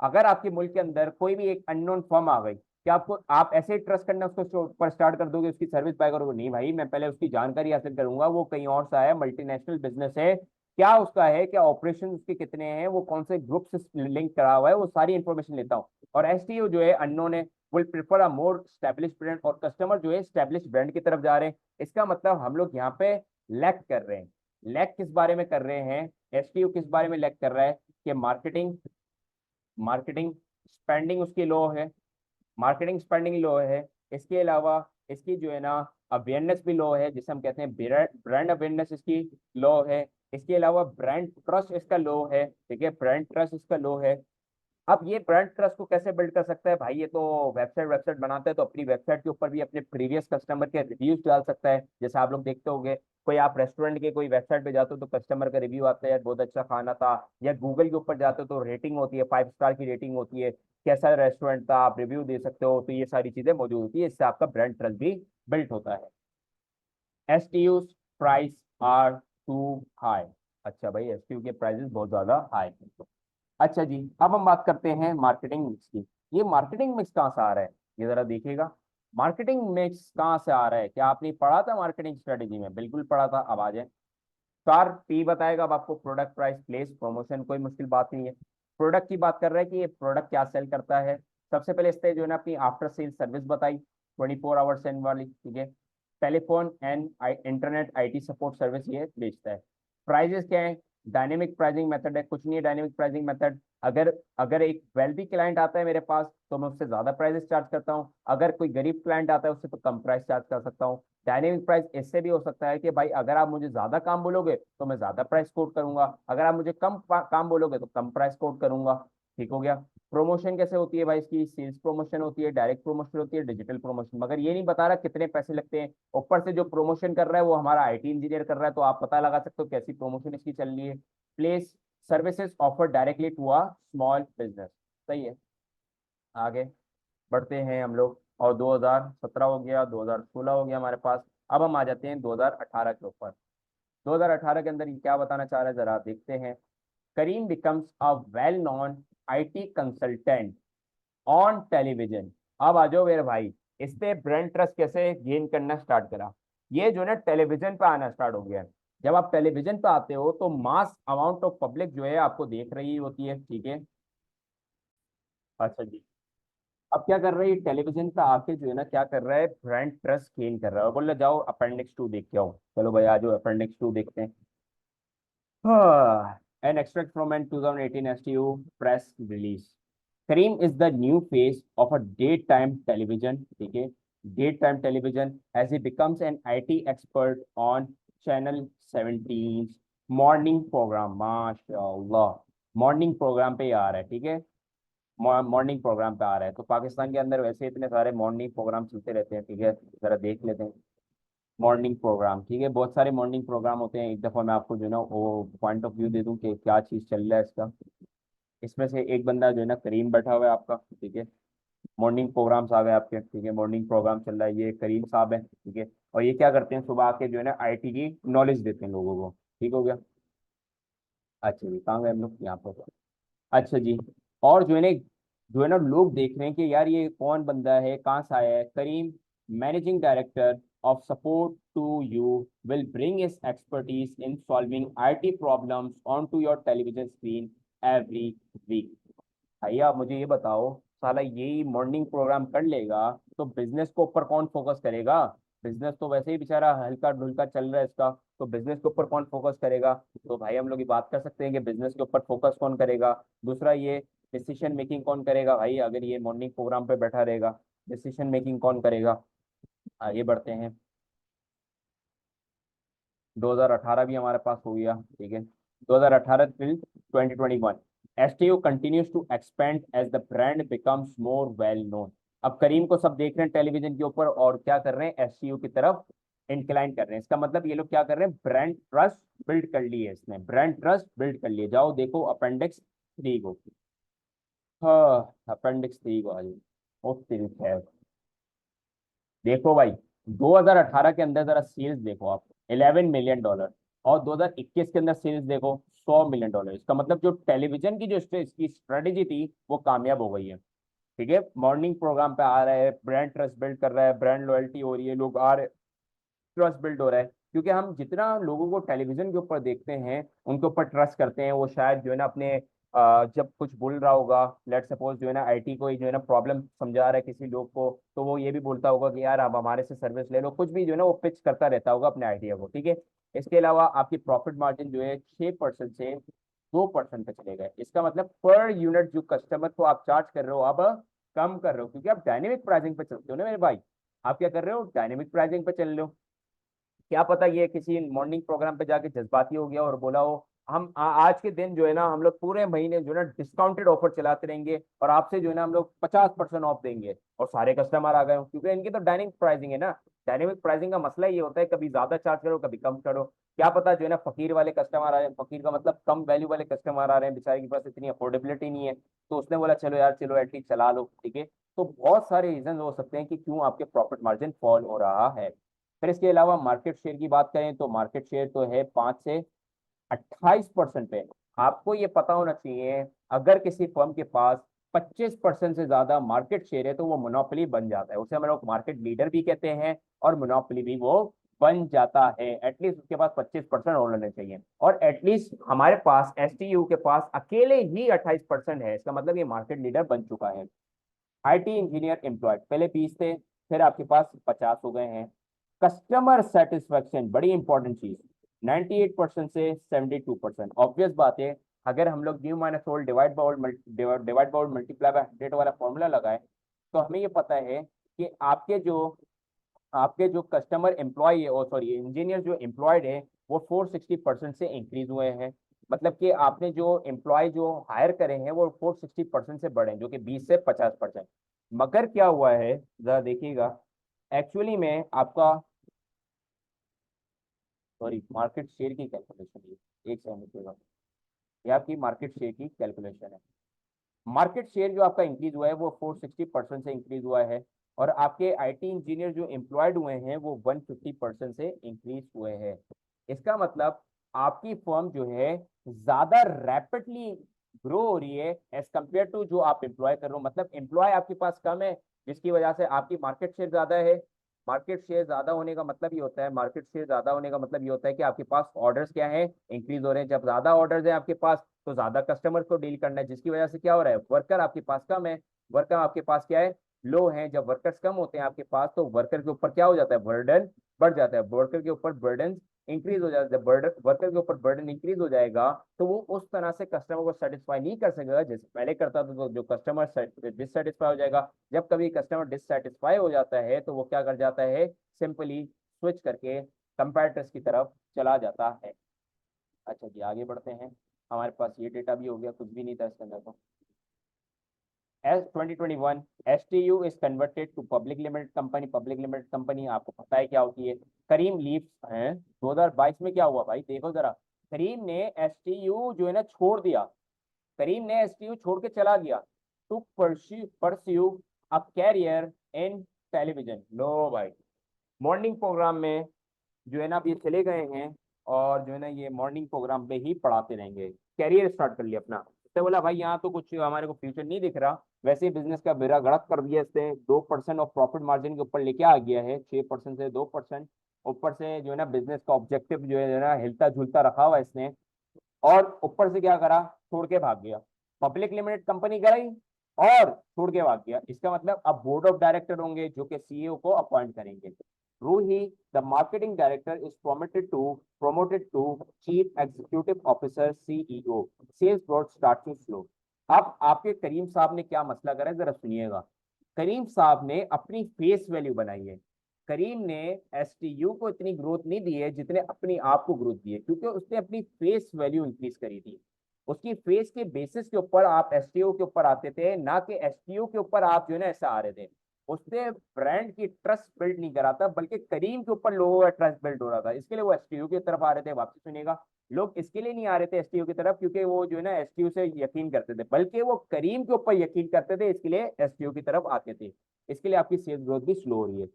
अगर आपके मुल्क के अंदर कोई भी एक अननोन फर्म आ गई, क्या आपको, आप ऐसे ही ट्रस्ट करना उसको पर स्टार्ट कर दोगे, उसकी सर्विस बाय करोगे, नहीं भाई, मैं पहले उसकी जानकारी हासिल करूंगा, वो कहीं और सा है, मल्टीनेशनल बिजनेस है, क्या उसका है, क्या ऑपरेशन उसके कितने हैं, वो कौन से ग्रुप से लिंक करा हुआ है, वो सारी इंफॉर्मेशन लेता हूँ। और एसटीओ जो है अननोन है, will prefer a more establish brand, और कस्टमर जो है स्टैब्लिश ब्रांड की तरफ जा रहे हैं। इसका मतलब हम लोग यहाँ पे लैक कर रहे हैं। लैक किस बारे में कर रहे हैं, एसटीओ किस बारे में लैक कर रहा है, कि मार्केटिंग मार्केटिंग स्पेंडिंग उसकी लो है, मार्केटिंग स्पेंडिंग लो है। इसके अलावा इसकी जो है ना अवेयरनेस भी लो है, जिसे हम कहते हैं ब्रांड अवेयरनेस इसकी लो है। इसके अलावा ब्रांड ट्रस्ट इसका लो है, ठीक है, ब्रांड ट्रस्ट इसका लो है। अब ये ब्रांड ट्रस्ट को कैसे बिल्ड कर सकता है भाई, ये तो वेबसाइट वेबसाइट बनाता है, तो अपनी वेबसाइट के ऊपर भी अपने प्रीवियस कस्टमर के रिव्यूज डाल सकता है। जैसे आप लोग देखते होंगे, कोई आप रेस्टोरेंट के कोई वेबसाइट पे जाते हो तो कस्टमर का रिव्यू आता है, यार बहुत अच्छा खाना था, या गूगल के ऊपर जाते हो तो रेटिंग होती है, 5 स्टार की रेटिंग होती है, कैसा रेस्टोरेंट था, आप रिव्यू दे सकते हो। तो ये सारी चीजें मौजूद होती है, इससे आपका ब्रांड ट्रस्ट भी बिल्ड होता है। एसटीयूज प्राइस आर टू हाई। अच्छा भाई, एसटीयू के प्राइसेस बहुत ज्यादा हाई है। अच्छा जी, अब हम बात करते हैं मार्केटिंग मिक्स की। ये मार्केटिंग मिक्स कहाँ से आ रहा है, ये जरा देखिएगा। मार्केटिंग मिक्स कहाँ से आ रहा है, क्या आपने पढ़ा था मार्केटिंग स्ट्रेटेजी में, बिल्कुल पढ़ा था। अब आ जाए, 4 P बताएगा अब आपको, प्रोडक्ट, प्राइस, प्लेस, प्रमोशन, कोई मुश्किल बात नहीं है। प्रोडक्ट की बात कर रहा है कि ये प्रोडक्ट क्या सेल करता है। सबसे पहले इसने जो है ना अपनी आफ्टर सेल सर्विस बताई, 24 आवर्स एंड वाली, ठीक है। Telephone and internet IT support service ये बेचता है। प्राइजेस क्या है, डायनेमिक प्राइसिंग मेथड है, कुछ नहीं है डायनेमिक प्राइसिंग मेथड। अगर अगर एक वेल्दी क्लाइंट आता है मेरे पास, तो मैं उससे ज्यादा प्राइजेस चार्ज करता हूँ, अगर कोई गरीब क्लाइंट आता है उससे तो कम प्राइस चार्ज कर सकता हूँ। डायनेमिक प्राइस इससे भी हो सकता है कि भाई अगर आप मुझे ज्यादा काम बोलोगे तो मैं ज्यादा प्राइस कोट करूंगा, अगर आप मुझे कम काम बोलोगे तो कम प्राइस कोट करूंगा। ठीक हो गया। प्रमोशन कैसे होती है भाई, इसकी सेल्स प्रमोशन होती है, डायरेक्ट प्रमोशन होती है, डिजिटल प्रमोशन, मगर ये नहीं बता रहा कितने पैसे लगते हैं। ऊपर से जो प्रमोशन कर रहा है वो हमारा आईटी इंजीनियर कर रहा है, तो आप पता लगा सकते हो कैसी प्रमोशन इसकी चल रही है। Place services offer directly to a small business. सही है। आगे बढ़ते हैं हम लोग, और 2017 हो गया, 2016 हो गया हमारे पास। अब हम आ जाते हैं 2018 के ऊपर। 2018 के अंदर ये क्या बताना चाह रहा है जरा देखते हैं। Karim becomes a well known IT consultant on television. अब आ जाओ मेरे भाई, इससे ब्रांड ट्रस्ट कैसे गेन करना स्टार्ट करा। ये जो है ना टेलीविजन पे आना स्टार्ट हो गया है। जब आप टेलीविजन पे आते हो तो मास अमाउंट ऑफ पब्लिक जो है आपको देख रही होती है, ठीक है। अच्छा जी। अब क्या कर रहा है ये टेलीविजन पे आके जो है ना क्या कर रहा है, ब्रांड ट्रस्ट गेन कर रहा है, और बोल रहा जाओ अपेंडिक्स 2 देख के आओ। चलो भाई आज अपेंडिक्स 2 देखते हैं। An extract from an 2018 STU press release. Kareem is the new face of a daytime television, ठीक है, daytime television, as he becomes an IT expert on Channel 17 morning programme. माशाल्लाह, मॉर्निंग प्रोग्राम पे आ रहा है, ठीक है। मॉर्निंग प्रोग्राम पे आ रहा है, तो पाकिस्तान के अंदर वैसे इतने सारे मॉर्निंग प्रोग्राम चलते रहते हैं, ठीक है, जरा देख लेते हैं। मॉर्निंग प्रोग्राम, ठीक है, बहुत सारे मॉर्निंग प्रोग्राम होते हैं। एक दफ़ा मैं आपको जो है ना वो पॉइंट ऑफ व्यू दे दूं कि क्या चीज़ चल रहा है इसका। इसमें से एक बंदा जो है ना करीम बैठा हुआ है आपका, ठीक है। मॉर्निंग प्रोग्राम्स आ गए आपके, ठीक है, मॉर्निंग प्रोग्राम चल रहा है, ये करीम साहब है, ठीक है। और ये क्या करते हैं, सुबह आके जो है ना आईटी की नॉलेज देते हैं लोगों को। ठीक हो गया। अच्छा जी, कहाँ गए हम लोग, यहाँ पर। अच्छा जी। और जो है ना लोग देख रहे हैं कि यार ये कौन बंदा है, कहाँ से आया है। Karim, managing director of Support to You, will bring his expertise in solving IT problems on to your television screen every week. भैया आप मुझे ये बताओ, साला यही मॉर्निंग प्रोग्राम कर लेगा तो बिजनेस को ऊपर कौन फोकस करेगा। बिजनेस तो वैसे ही बेचारा हल्का ढुल्का चल रहा है इसका, तो बिजनेस के ऊपर कौन फोकस करेगा। तो भाई हम लोग ये बात कर सकते हैं कि बिजनेस के ऊपर फोकस कौन करेगा। दूसरा ये डिसीजन मेकिंग कौन करेगा भाई, अगर ये मॉर्निंग प्रोग्राम पे बैठा रहेगा, डिसीजन मेकिंग कौन करेगा। आगे बढ़ते हैं। 2018 भी हमारे पास हो गया, ठीक है। 2018 till 2021, STU continues to expand as the brand becomes more well known। अब करीम को सब देख रहे हैं टेलीविजन के ऊपर और क्या कर रहे हैं, एसटीयू की तरफ इंक्लाइन कर रहे हैं। इसका मतलब ये लोग क्या कर रहे हैं, ब्रांड ट्रस्ट बिल्ड कर लिए, इसने ब्रांड ट्रस्ट बिल्ड कर लिए। जाओ देखो अपेंडिक्स 3 को। हाँ, अपेंडिक्स 3 को आ जाओ। ओ तेरी खैर। देखो भाई, 2018 के अंदर जरा सेल्स देखो आप, 11 मिलियन डॉलर, और 2021 के अंदर सेल्स देखो 100 मिलियन डॉलर। इसका मतलब जो टेलीविजन की जो इसकी स्ट्रेटेजी थी वो कामयाब हो गई है। ठीक है, मॉर्निंग प्रोग्राम पे आ रहा है, ब्रांड ट्रस्ट बिल्ड कर रहा है, ब्रांड लॉयल्टी हो रही है, लोग आ रहे, ट्रस्ट बिल्ड हो रहा है। क्योंकि हम जितना लोगों को टेलीविजन के ऊपर देखते हैं उनके ऊपर ट्रस्ट करते हैं, वो शायद जो है ना अपने जब कुछ बोल रहा होगा, लेट सपोज जो है ना आईटी को ही जो है ना प्रॉब्लम समझा रहा है किसी लोग को, तो वो ये भी बोलता होगा कि यार आप हमारे से सर्विस ले लो, कुछ भी जो है ना वो पिच करता रहता होगा अपने आइडिया को, ठीक है। इसके अलावा आपकी प्रॉफिट मार्जिन जो है 6% से 2% पे चले गए। इसका मतलब पर यूनिट जो कस्टमर को आप चार्ज कर रहे हो अब कम कर रहे हो, क्योंकि आप डायनेमिक प्राइसिंग पे चलते हो ना मेरे भाई। आप क्या कर रहे हो, डायनेमिक प्राइसिंग पे चल रहे हो। क्या पता ये किसी मॉर्निंग प्रोग्राम पे जाके जज्बाती हो गया और बोला हो हम आज के दिन जो है ना हम लोग पूरे महीने जो है ना डिस्काउंटेड ऑफर चलाते रहेंगे और आपसे जो है ना हम लोग 50% ऑफ देंगे, और सारे कस्टमर आ गए हो, क्योंकि इनकी तो डायनेमिक प्राइसिंग है ना। डायनेमिक प्राइसिंग का मसला ये होता है कभी ज्यादा चार्ज करो कभी कम करो। क्या पता जो है ना फकीर वाले कस्टमर आ रहे हैं, फकीर का मतलब कम वैल्यू वाले कस्टमर आ रहे हैं, बेचारे के पास इतनी अफोर्डेबिलिटी नहीं है, तो उसने बोला चलो यार चलो एटलीस्ट चला लो, ठीक है। तो बहुत सारे रीजन हो सकते हैं कि क्यों आपके प्रॉफिट मार्जिन फॉल हो रहा है। फिर इसके अलावा मार्केट शेयर की बात करें तो मार्केट शेयर तो है 5 से 28% पे। आपको ये पता होना चाहिए, अगर किसी फर्म के पास 25% से ज्यादा मार्केट शेयर है तो वो मोनोपोली बन जाता है, उसे हम लोग मार्केट लीडर भी कहते हैं, और मोनोपोली भी वो बन जाता है। एटलीस्ट उसके पास 25% होने चाहिए, और एटलीस्ट हमारे पास एसटीयू के पास अकेले ही 28% है, इसका मतलब ये मार्केट लीडर बन चुका है। आईटी इंजीनियर एम्प्लॉयड पहले 20 थे, फिर आपके पास 50 हो गए हैं। कस्टमर सेटिस्फेक्शन बड़ी इंपॉर्टेंट चीज, 98% से 72%। ऑब्वियस बात है, अगर हम लोग new minus old divide by multiply by 100 वाला फॉर्मूला लगाए तो हमें ये पता है कि आपके जो आपके जो कस्टमर एम्प्लॉय है, और सॉरी इंजीनियर जो एम्प्लॉयड है, वो 460% से इंक्रीज हुए हैं। मतलब कि आपने जो एम्प्लॉय जो हायर करे हैं वो 460% से बढ़े हैं, जो कि 20 से 50%। मगर क्या हुआ है जरा देखिएगा, एक्चुअली में आपका, सॉरी मार्केट शेयर की कैलकुलेशन है, एक सेकंड रुकिएगा, ये आपकी मार्केट शेयर की कैलकुलेशन है। मार्केट शेयर जो आपका इंक्रीज हुआ है वो 460% से इंक्रीज हुआ है, और आपके आईटी इंजीनियर जो एम्प्लॉयड हुए हैं वो 150% से इंक्रीज हुए हैं। इसका मतलब आपकी फर्म जो है ज्यादा रैपिडली ग्रो हो रही है एज कंपेयर टू जो आप एम्प्लॉय कर रहे हो। मतलब एम्प्लॉय आपके पास कम है, जिसकी वजह से आपकी मार्केट शेयर ज्यादा है। मार्केट शेयर ज्यादा होने का मतलब ये होता है, मार्केट शेयर ज्यादा होने का मतलब ये होता है कि आपके पास ऑर्डर्स क्या है, इंक्रीज हो रहे हैं। जब ज्यादा ऑर्डर्स है आपके पास तो ज्यादा कस्टमर को डील करना है, जिसकी वजह से क्या हो रहा है, वर्कर आपके पास कम है, वर्कर आपके पास क्या है, लो है। जब वर्कर्स कम होते हैं आपके पास तो वर्कर के ऊपर क्या हो जाता है, बर्डन बढ़ जाता है, वर्कर के ऊपर बर्डन इंक्रीज हो जाता है। बर्डन, वर्कर के ऊपर बर्डन इंक्रीज हो जाएगा तो वो उस तरह से कस्टमर को सेटिस्फाई नहीं कर सकेगा जैसे पहले करता था। तो जो कस्टमर डिससेटिस्फाई हो जाएगा। जब कभी कस्टमर डिससेटिस्फाई हो जाता है तो वो क्या कर जाता है, सिंपली स्विच करके कंपैरेटर्स की तरफ चला जाता है। अच्छा जी आगे बढ़ते हैं। हमारे पास ये डेटा भी हो गया, कुछ भी नहीं था इसके अंदर तो। As 2021 STU is converted to public limited company. Public limited company आपको पता है क्या होती है। करीम लीव्स हैं 2022 में क्या हुआ भाई, देखो जरा। करीम ने STU जो है ना छोड़ दिया, करीम ने STU छोड़ के चला गया to pursue a career in television. लो भाई, मॉर्निंग प्रोग्राम में जो है ना अब ये चले गए हैं, और जो है ना ये मॉर्निंग प्रोग्राम पे ही पढ़ाते रहेंगे। कैरियर स्टार्ट कर लिया अपना। तो बोला भाई यहाँ तो कुछ हमारे को फ्यूचर नहीं दिख रहा, वैसे ही बिजनेस का बेड़ा गड़क कर दिया इसने। 2% ऑफ प्रॉफिट मार्जिन के ऊपर लेके आ गया है, 6% से 2%। ऊपर से जो है ना बिजनेस का ऑब्जेक्टिव जो है ना हिलता झुलता रखा हुआ है इसने। और ऊपर से क्या करा, छोड़ के भाग गया। पब्लिक लिमिटेड कंपनी कराई और छोड़ के भाग गया। इसका मतलब अब बोर्ड ऑफ डायरेक्टर होंगे जो कि CEO को अपॉइंट करेंगे। Ruhi the marketing director is promoted to chief executive officer CEO। Sales growth starting slow. अब आपके करीम साहब ने क्या मसला करा है जरा सुनिएगा। करीम साहब ने अपनी फेस वैल्यू बनाई है। करीम ने STU को इतनी ग्रोथ नहीं दी है जितने अपनी आप को ग्रोथ दी है, क्योंकि उसने अपनी फेस वैल्यू इंक्रीज करी थी। उसकी फेस के बेसिस के ऊपर आप STU के ऊपर आते थे, ना कि STU के ऊपर आप जो है ना ऐसा आ रहे थे। उसने ब्रांड की ट्रस्ट बिल्ड नहीं करा था, बल्कि करीम के ऊपर लोगों का ट्रस्ट बिल्ड हो रहा था, इसके लिए वो STU की तरफ आ रहे थे। वापस सुनिएगा, लोग इसके लिए नहीं आ रहे थे STU की तरफ क्योंकि वो जो है ना STU से यकीन करते थे, बल्कि वो करीम के ऊपर यकीन करते थे, इसके लिए STU की तरफ आते थे। इसके लिए आपकी सेल्स ग्रोथ भी स्लो हो रही है।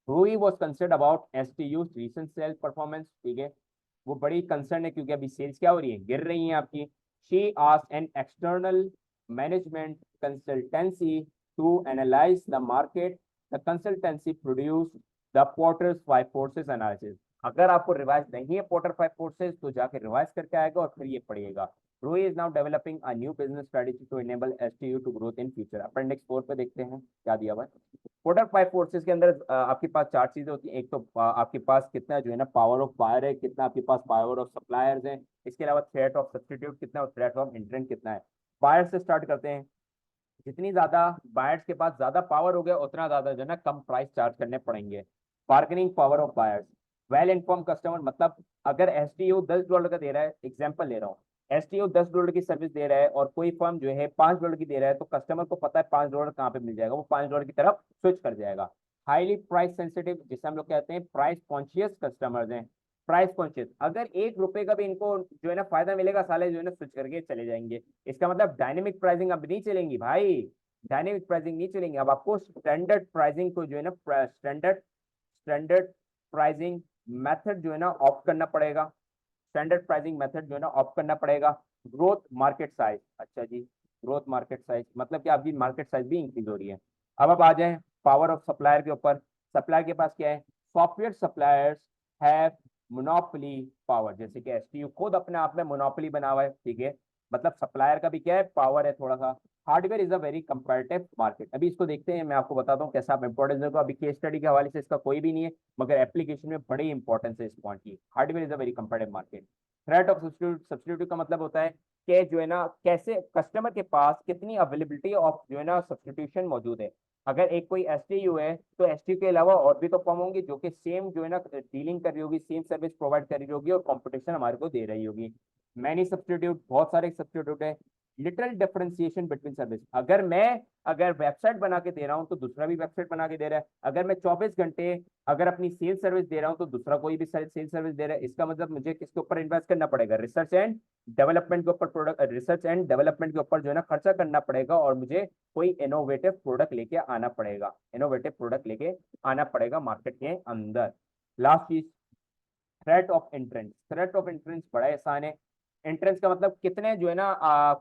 Rui was concerned about STU's recent sales performance। ठीक है, वो बड़ी कंसर्न है क्योंकि अभी सेल्स क्या हो रही है, गिर रही है आपकी। She asked an external management consultancy to analyze the market। The consultancy produced the Porter's Five Forces analysis। अगर आपको रिवाइज नहीं है पोर्टर फाइव फोर्सेस तो जाके रिवाइज करके आएगा और फिर ये पढ़िएगा। Rui is now developing a new business strategy to enable STU to growth in future। Appendix 4 पे देखते हैं क्या दिया हुआ है। पोर्टर फाइव फोर्सेस के अंदर आपके पास चार चीजें होती हैं। एक तो आपके पास कितना जो है ना पावर ऑफ बायर है, कितना आपके पास पावर ऑफ सप्लायर्स है, इसके अलावा थ्रेट ऑफ सब्स्टिट्यूट कितना और थ्रेट ऑफ इंट्रेंट कितना है। बायर से स्टार्ट करते हैं। जितनी ज्यादा बायर्स के पास ज्यादा पावर हो गया उतना ज्यादा जो है ना कम प्राइस चार्ज करने पड़ेंगे। Bargaining power of buyers. Well inform customer, मतलब अगर STU $10 का दे रहा है, एग्जाम्पल ले रहा हूँ, STU $10 की सर्विस दे रहा है और कोई फर्म जो है $5 की दे रहा है, तो कस्टमर को पता है $5 कहाँ पे मिल जाएगा, वो $5 की तरफ स्विच कर जाएगा। हाईली प्राइस सेंसिटिव, जिसे हम लोग कहते हैं प्राइस कॉन्शियस कस्टमर्स हैं। प्राइस कॉन्शियस, अगर ₹1 का भी इनको जो है ना फायदा मिलेगा, साले जो है ना स्विच करके चले जाएंगे। इसका मतलब डायनेमिक प्राइसिंग अब नहीं चलेंगी भाई, डायनेमिक प्राइसिंग नहीं चलेंगी। अब आपको स्टैंडर्ड प्राइसिंग को जो है ना स्टैंडर्ड स्टैंडर्ड प्राइसिंग मेथड जो है ना ऑप्ट करना पड़ेगा। स्टैंडर्ड प्राइसिंग मेथड जो है ना ऑप्ट करना पड़ेगा। ग्रोथ मार्केट साइज, अच्छा जी, ग्रोथ मार्केट साइज मतलब कि आपकी मार्केट साइज भी इंक्रीज हो रही है। अब आ जाए पावर ऑफ सप्लायर के ऊपर। सप्लायर के पास क्या है, software suppliers have monopoly power. जैसे कि STU खुद अपने आप में मोनोपोली बना हुआ है, ठीक है, मतलब सप्लायर का भी क्या है, पावर है थोड़ा सा। Hardware is a very comparative market. अभी इसको देखते हैं, मैं आपको बताता हूँ कैसा आप इंपॉर्टेंस देखो। अभी केस स्टडी के हवाले से इसका कोई भी नहीं है, मगर एप्लीकेशन में बड़ी इंपॉर्टेंस है इस पॉइंट की। Hardware is a very comparative market. Threat of substitute, substitute का मतलब होता है कि जो है ना कैसे कस्टमर के पास कितनी अवेलेबिलिटी ऑफ जो है ना सब्स्टिट्यूशन मौजूद है। अगर एक कोई एसटीयू है तो एसटीयू के अलावा और भी तो फर्म होंगी जो कि सेम जो है ना डीलिंग कर रही होगी, सेम सर्विस प्रोवाइड कर रही होगी और कंपटीशन हमारे को दे रही होगी। मैनी सब्स्टिट्यूट, बहुत सारे सब्स्टिट्यूट है। लिटिल डिफरेंशिएशन बिटवीन सर्विस, अगर वेबसाइट बना के दे रहा हूँ तो दूसरा भी वेबसाइट बना के दे रहा है। अगर मैं 24 घंटे अगर अपनी सेल सर्विस दे रहा हूँ तो दूसरा कोई भी सेल सर्विस दे रहा है। इसका मतलब मुझे किसके ऊपर इन्वेस्ट करना पड़ेगा, रिसर्च एंड डेवलपमेंट के ऊपर, प्रोडक्ट रिसर्च एंड डेवलपमेंट के ऊपर जो है ना खर्चा करना पड़ेगा और मुझे कोई इनोवेटिव प्रोडक्ट लेके आना पड़ेगा, इनोवेटिव प्रोडक्ट लेके आना पड़ेगा मार्केट के अंदर। लास्ट चीज, threat of entrance. Threat of entrance बड़ा आसान है। एंट्रेंस का मतलब कितने जो है ना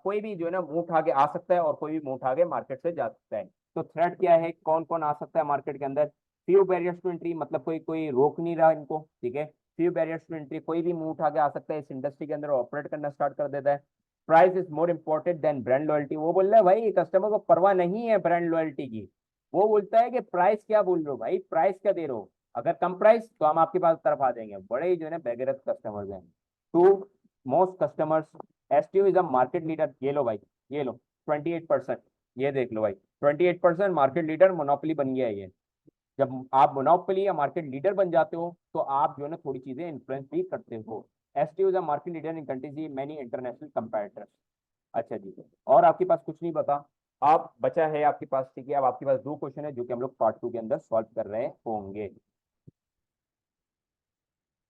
कोई भी जो है ना मुंह उठा के आ सकता है और कोई भी मुंह उठा के मार्केट से जा सकता है। तो थ्रेट क्या है, कौन कौन आ सकता है मार्केट के अंदर। फ्यू बैरियर्स टू एंट्री, मतलब कोई कोई रोक नहीं रहा इनको, ठीक है। फ्यू बैरियर्स टू एंट्री, कोई भी मुंह उठा के आ सकता है इस इंडस्ट्री के अंदर, ऑपरेट करना स्टार्ट कर देता है। Price is more important then brand loyalty, वो बोल रहा है भाई कस्टमर को परवाह नहीं है ब्रांड लॉयल्टी की। वो बोलता है कि प्राइस क्या बोल रहे हो भाई, प्राइस क्या दे रहे हो, अगर कम प्राइस तो हम आपके पास तरफ आ जाएंगे। बड़े ही जो है ना बेगैरत कस्टमर्स हैं। To most customers, STU is a market leader. ये लो भाई, ये लो 28%, ये देख लो भाई 28% मार्केट लीडर, मोनोपोली बन गया है ये। जब आप मोनोपोली या मार्केट लीडर बन जाते हो तो आप जो है ना थोड़ी चीजें इन्फ्लुएंस भी करते हो। एसटीयू is a market leader in countries many international competitors. अच्छा जी, और आपके पास कुछ नहीं बता, आप बचा है आपके पास, ठीक है। अब आपके पास दो क्वेश्चन है जो कि हम लोग पार्ट 2 के अंदर सॉल्व कर रहे होंगे।